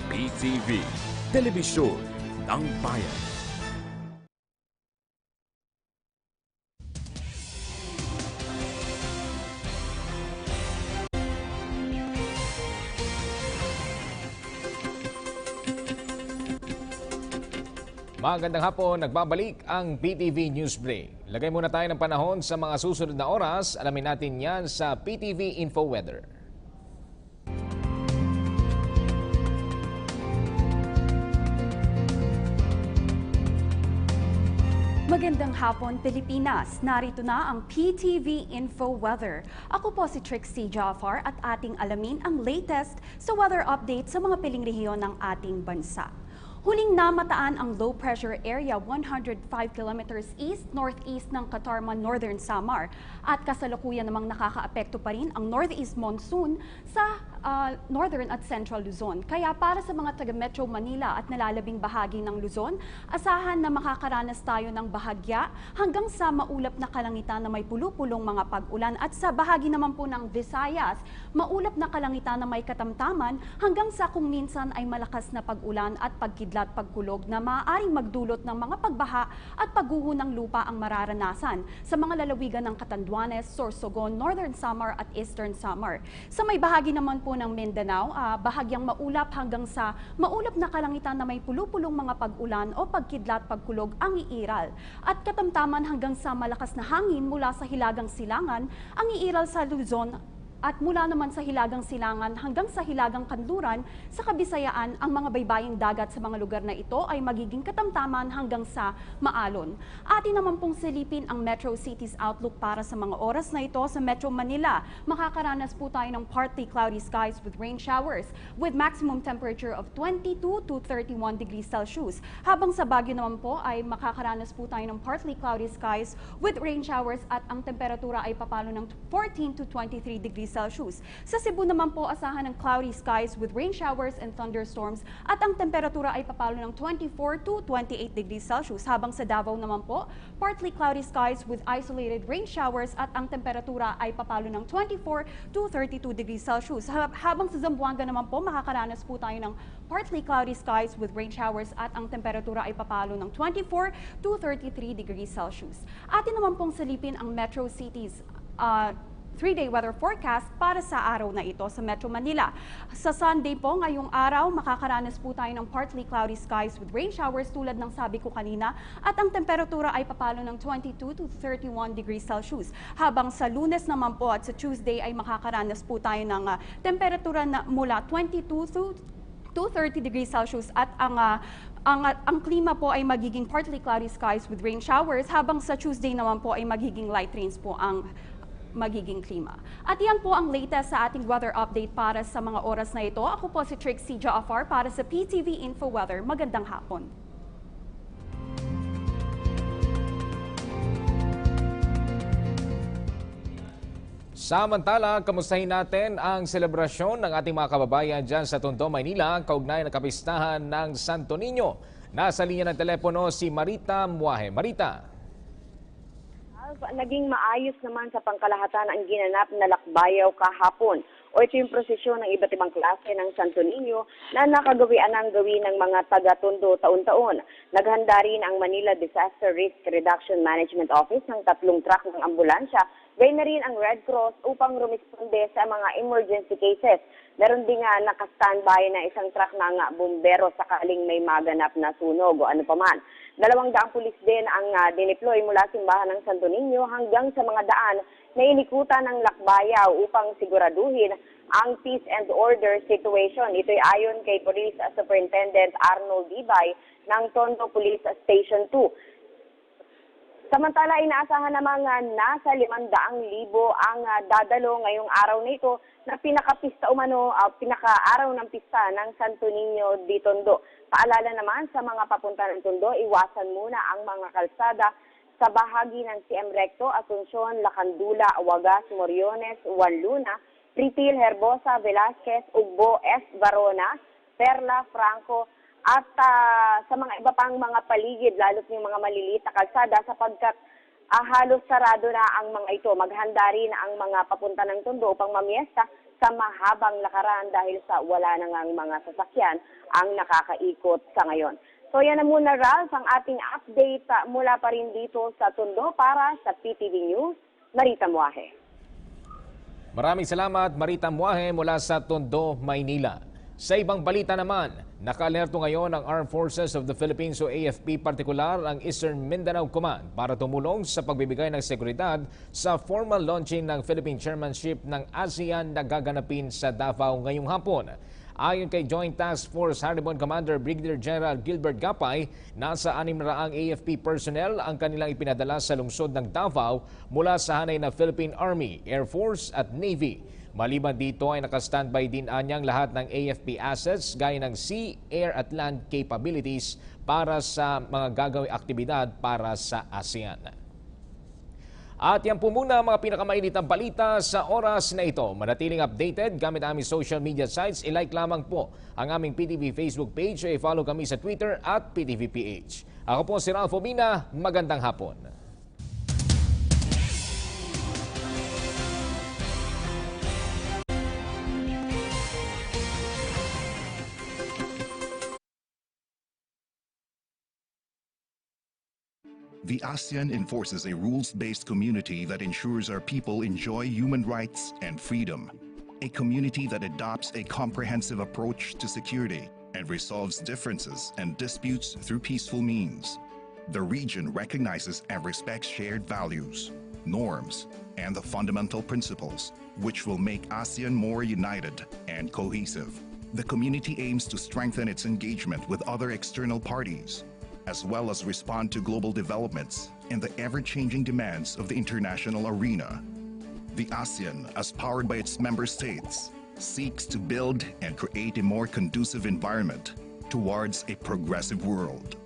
PTV, Telebisyon ng Bayan. Magandang hapon, nagbabalik ang PTV News Break. Lagay muna tayo ng panahon sa mga susunod na oras. Alamin natin yan sa PTV Info Weather. Magandang hapon, Pilipinas. Narito na ang PTV Info Weather. Ako po si Trixie Jafar at ating alamin ang latest sa weather update sa mga piling rehiyon ng ating bansa. Huling namataan ang low pressure area 105 kilometers east-northeast ng Katarman, Northern Samar at kasalukuyan namang nakakaapekto pa rin ang northeast monsoon sa northern at central Luzon. Kaya para sa mga taga Metro Manila at nalalabing bahagi ng Luzon, asahan na makakaranas tayo ng bahagya hanggang sa maulap na kalangitan na may pulupulong mga pag-ulan at sa bahagi naman po ng Visayas, maulap na kalangitan na may katamtaman hanggang sa kung minsan ay malakas na pag-ulan at pagkidlat pagkulog na maaaring magdulot ng mga pagbaha at pagguho ng lupa ang mararanasan sa mga lalawigan ng Catanduanes, Sorsogon, Northern Samar at Eastern Samar. Sa may bahagi naman po ng Mindanao, bahagyang maulap hanggang sa maulap na kalangitan na may pulupulong mga pag-ulan o pagkidlat pagkulog ang iiral. At katamtaman hanggang sa malakas na hangin mula sa Hilagang Silangan ang iiral sa Luzon at mula naman sa Hilagang Silangan hanggang sa Hilagang Kanluran sa Kabisayaan, ang mga baybaying dagat sa mga lugar na ito ay magiging katamtaman hanggang sa maalon. Atin naman pong silipin ang Metro City's outlook para sa mga oras na ito. Sa Metro Manila, makakaranas po tayo ng partly cloudy skies with rain showers with maximum temperature of 22 to 31 degrees Celsius. Habang sa Baguio naman po ay makakaranas po tayo ng partly cloudy skies with rain showers at ang temperatura ay papalo ng 14 to 23 degrees Celsius. Sa Cebu naman po, asahan ng cloudy skies with rain showers and thunderstorms at ang temperatura ay papalo ng 24 to 28 degrees Celsius. Habang sa Davao naman po, partly cloudy skies with isolated rain showers at ang temperatura ay papalo ng 24 to 32 degrees Celsius. Habang sa Zamboanga naman po, makakaranas po tayo ng partly cloudy skies with rain showers at ang temperatura ay papalo ng 24 to 33 degrees Celsius. Atin naman pong silipin ang Metro City's 3-day weather forecast para sa araw na ito sa Metro Manila. Sa Sunday po, ngayong araw, makakaranas po tayo ng partly cloudy skies with rain showers tulad ng sabi ko kanina at ang temperatura ay papalo ng 22 to 31 degrees Celsius. Habang sa Lunes naman po at sa Tuesday ay makakaranas po tayo ng temperatura na mula 22 to 30 degrees Celsius at ang klima po ay magiging partly cloudy skies with rain showers, habang sa Tuesday naman po ay magiging light rains po ang magiging klima. At yan po ang latest sa ating weather update para sa mga oras na ito. Ako po si Trixie Jafar para sa PTV Info Weather. Magandang hapon. Samantala, kamustahin natin ang selebrasyon ng ating mga kababayan dyan sa Tondo, Maynila, kaugnay ng kapistahan ng Santo Niño. Nasa linya ng telepono si Marita Muahe. Marita. Naging maayos naman sa pangkalahatan ang ginanap na lakbayaw kahapon o ito yung prosesyon ng iba't ibang klase ng Santo Niño na nakagawian ng gawin ng mga taga-Tondo taon-taon. Naghanda rin ang Manila Disaster Risk Reduction Management Office ng 3 truck ng ambulansya, gayon na rin ang Red Cross upang rumisponde sa mga emergency cases. Meron din nga naka-standby na isang truck ng bumbero sakaling may maganap na sunog o ano paman. 200 pulis din ang dineploy mula simbahan ng Santo Niño hanggang sa mga daan na inikutan ng lakbayaw upang siguraduhin ang peace and order situation. Ito'y ayon kay Police Superintendent Arnold Dibay ng Tondo Police Station 2. Samantala, inaasahan namang nasa 500,000 ang dadalo ngayong araw na ito na pinaka-pista pinaka-araw ng pista ng Santo Niño di Tondo. Paalala naman sa mga papunta ng Tondo, iwasan muna ang mga kalsada sa bahagi ng CM Recto, Asuncion, Lacandula, Wagas, Moriones, Juan Luna, Pritil, Herbosa, Velasquez, Ugbo, S. Barona, Perla, Franco, at sa mga iba pang mga paligid, lalo't yung mga maliliit na kalsada sapagkat halos sarado na ang mga ito. Maghanda rin ang mga papunta ng Tondo upang mamiesta sa mahabang lakaran dahil sa wala na ngang mga sasakyan ang nakakaikot sa ngayon. So yan na muna, Ralph, ang ating update mula pa rin dito sa Tondo para sa PTV News. Marita Muahe. Maraming salamat, Marita Muahe mula sa Tondo, Maynila. Sa ibang balita naman, naka-alerto ngayon ang Armed Forces of the Philippines o AFP, partikular ang Eastern Mindanao Command para tumulong sa pagbibigay ng seguridad sa formal launching ng Philippine Chairmanship ng ASEAN na gaganapin sa Davao ngayong hapon. Ayon kay Joint Task Force Haribon Commander Brigadier General Gilbert Gapay, nasa 600 AFP personnel ang kanilang ipinadala sa lungsod ng Davao mula sa hanay na Philippine Army, Air Force at Navy. Maliban dito ay nakastandby din anyang lahat ng AFP assets gaya ng sea, air at land capabilities para sa mga gagawing aktibidad para sa ASEAN. At yan po muna ang mga pinakamainitang balita sa oras na ito. Manatiling updated gamit aming social media sites. I-like lamang po ang aming PTV Facebook page o i-follow kami sa Twitter at PTVPH. Ako po si Ralph Obina. Magandang hapon. The ASEAN enforces a rules-based community that ensures our people enjoy human rights and freedom. A community that adopts a comprehensive approach to security and resolves differences and disputes through peaceful means. The region recognizes and respects shared values, norms, and the fundamental principles which will make ASEAN more united and cohesive. The community aims to strengthen its engagement with other external parties, as well as respond to global developments and the ever-changing demands of the international arena. The ASEAN, as powered by its member states, seeks to build and create a more conducive environment towards a progressive world.